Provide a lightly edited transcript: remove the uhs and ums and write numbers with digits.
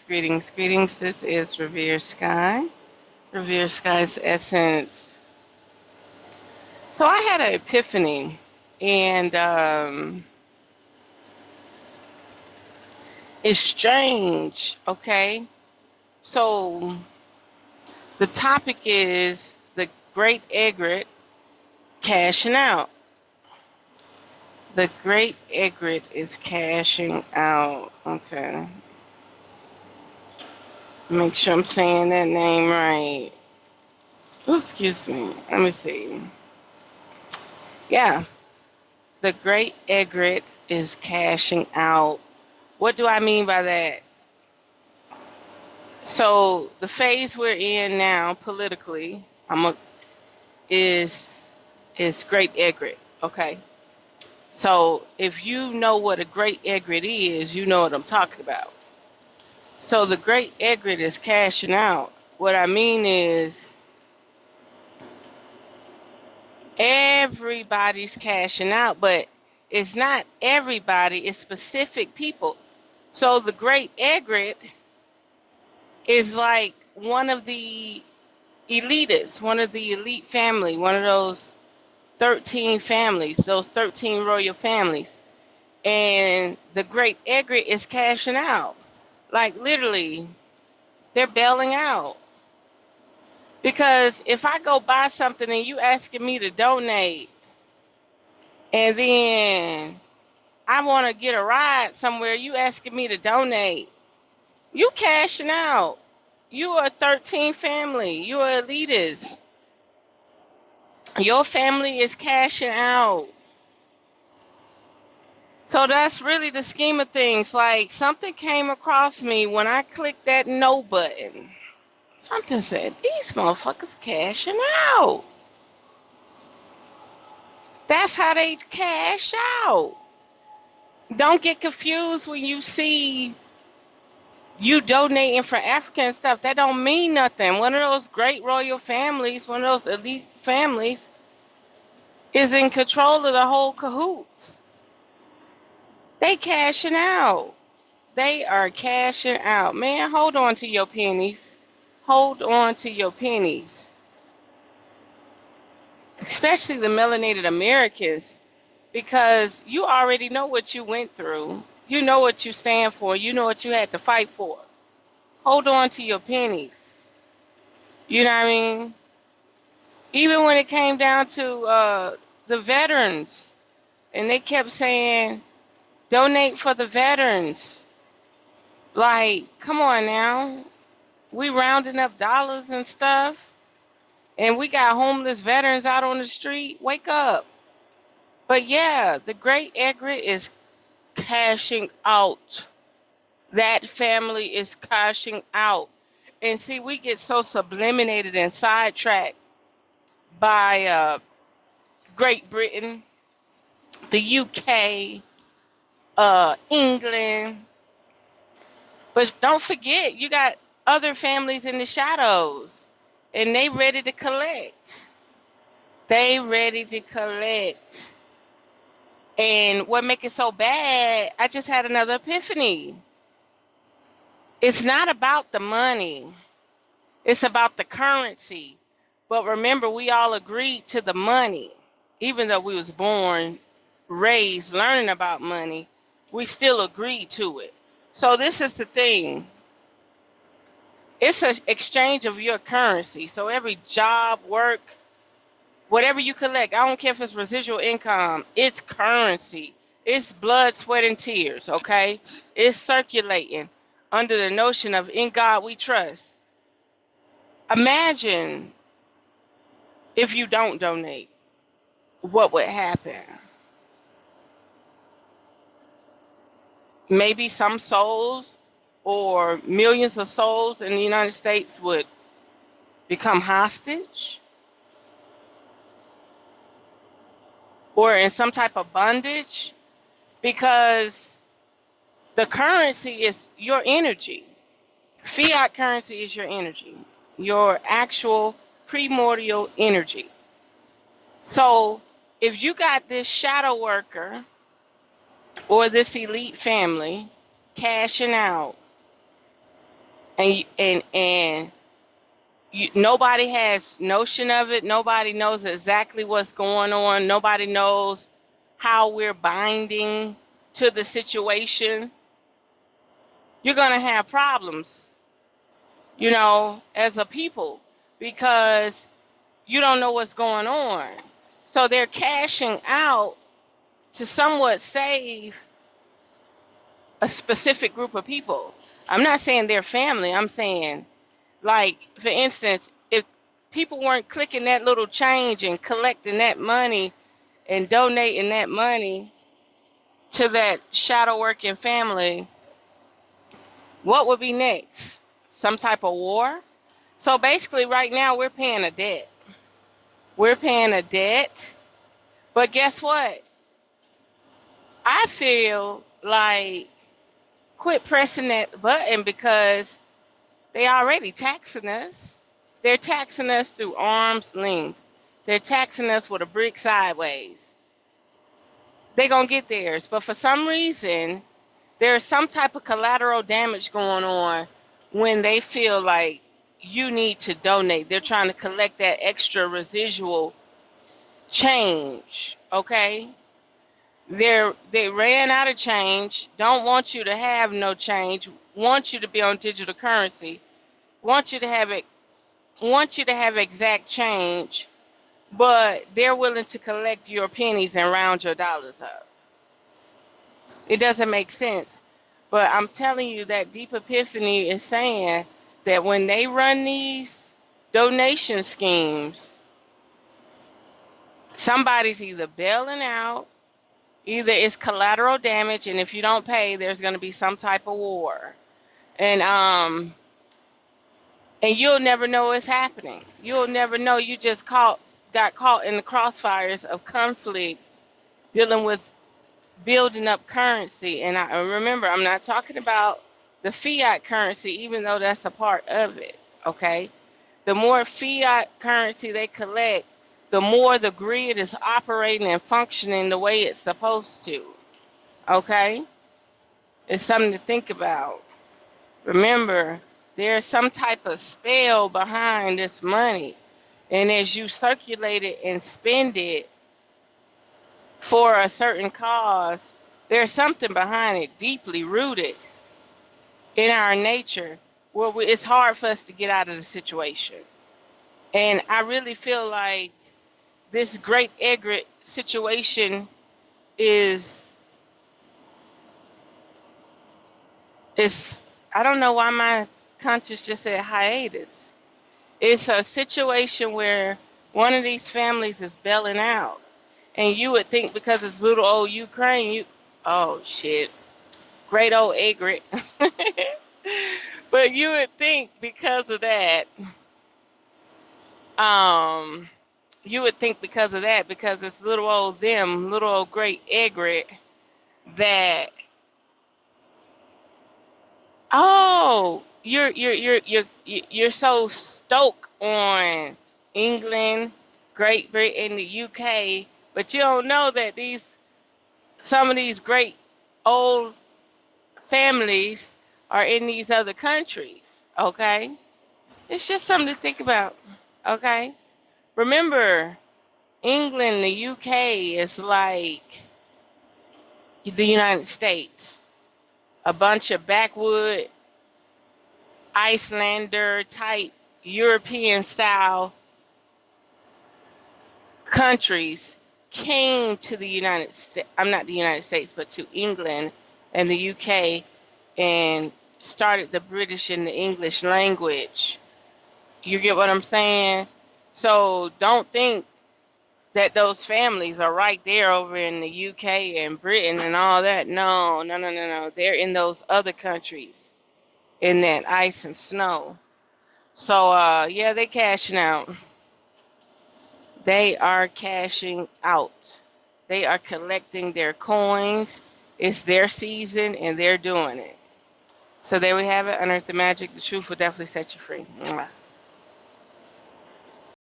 Greetings, greetings. This is Revere Sky, Revere Sky's Essence. So I had an epiphany, and it's strange, okay? So the topic is the Great Egret cashing out. The Great Egret is cashing out. Okay. Make sure I'm saying that name right. Oh, excuse me. Let me see. Yeah. The Great Egret is cashing out. What do I mean by that? So the phase we're in now politically, is Great Egret. Okay. So if you know what a Great Egret is, you know what I'm talking about. So the Great Egret is cashing out. What I mean is everybody's cashing out, but it's not everybody, it's specific people. So the Great Egret is like one of the elitists, one of the elite family, one of those 13 families, those 13 royal families. And the Great Egret is cashing out. Like literally, they're bailing out. Because if I go buy something and you asking me to donate, and then I want to get a ride somewhere, you asking me to donate, you cashing out. You are a 13 family. You are elitist. Your family is cashing out. So that's really the scheme of things. Like something came across me when I clicked that no button. Something said, these motherfuckers cashing out. That's how they cash out. Don't get confused when you see you donating for African stuff. That don't mean nothing. One of those great royal families, one of those elite families, is in control of the whole cahoots. They cashing out. They are cashing out. Man, hold on to your pennies. Hold on to your pennies. Especially the melanated Americans, because you already know what you went through. You know what you stand for. You know what you had to fight for. Hold on to your pennies. You know what I mean? Even when it came down to the veterans, and they kept saying, donate for the veterans. Like, come on now. We rounding up dollars and stuff, and we got homeless veterans out on the street. Wake up. But yeah, the Great Egret is cashing out. That family is cashing out. And see, we get so subliminated and sidetracked by Great Britain, the UK, England. But don't forget, you got other families in the shadows, and they ready to collect. They ready to collect. And what make it so bad, I just had another epiphany. It's not about the money. It's about the currency. But remember, we all agreed to the money. Even though we was born, raised, learning about money, we still agreed to it. So this is the thing. It's an exchange of your currency. So every job, work, whatever you collect, I don't care if it's residual income, it's currency. It's blood, sweat, and tears, okay? It's circulating under the notion of in God we trust. Imagine if you don't donate, what would happen? Maybe some souls or millions of souls in the United States would become hostage or in some type of bondage because the currency is your energy. Fiat currency is your energy, your actual primordial energy. So if you got this shadow worker or this elite family cashing out, and nobody has notion of it. Nobody knows exactly what's going on. Nobody knows how we're binding to the situation. You're going to have problems, as a people, because you don't know what's going on. So they're cashing out to somewhat save a specific group of people. I'm not saying their family. I'm saying, like, for instance, if people weren't clicking that little change and collecting that money and donating that money to that shadow working family, what would be next? Some type of war? So basically, right now, we're paying a debt. We're paying a debt. But guess what? I feel like quit pressing that button, because they already taxing us. They're taxing us through arm's length. They're taxing us with a brick sideways. They're going to get theirs. But for some reason, there's some type of collateral damage going on when they feel like you need to donate. They're trying to collect that extra residual change, okay? They ran out of change, don't want you to have no change, want you to be on digital currency, want you to have it, want you to have exact change, but they're willing to collect your pennies and round your dollars up. It doesn't make sense. But I'm telling you that Deep Epiphany is saying that when they run these donation schemes, somebody's either bailing out, either it's collateral damage, and if you don't pay, there's going to be some type of war. And you'll never know it's happening. You'll never know. You just got caught in the crossfires of conflict, dealing with building up currency. And I remember, I'm not talking about the fiat currency, even though that's a part of it. Okay, the more fiat currency they collect, the more the grid is operating and functioning the way it's supposed to. Okay, it's something to think about. Remember, there's some type of spell behind this money. And as you circulate it and spend it for a certain cause, there's something behind it deeply rooted in our nature where it's hard for us to get out of the situation. And I really feel like this great Egret situation is I don't know why my conscience just said hiatus. It's a situation where one of these families is bailing out. And you would think because it's little old Ukraine, oh shit, great old Egret. But you would think because of that, because it's little old great Egret, that, oh, you're so stoked on England, Great Britain, the UK, but you don't know that some of these great old families are in these other countries. Okay, it's just something to think about. Okay, remember, England, the UK is like the United States, a bunch of backwood Icelander type European style countries came to the United States. I'm not the United States, but to England and the UK, and started the British and the English language. You get what I'm saying? So don't think that those families are right there over in the UK and Britain and all that. No, no, no, no, no. They're in those other countries, in that ice and snow. So, yeah, they cashing out. They are cashing out. They are collecting their coins. It's their season, and they're doing it. So there we have it. Unearth the magic. The truth will definitely set you free. Mwah.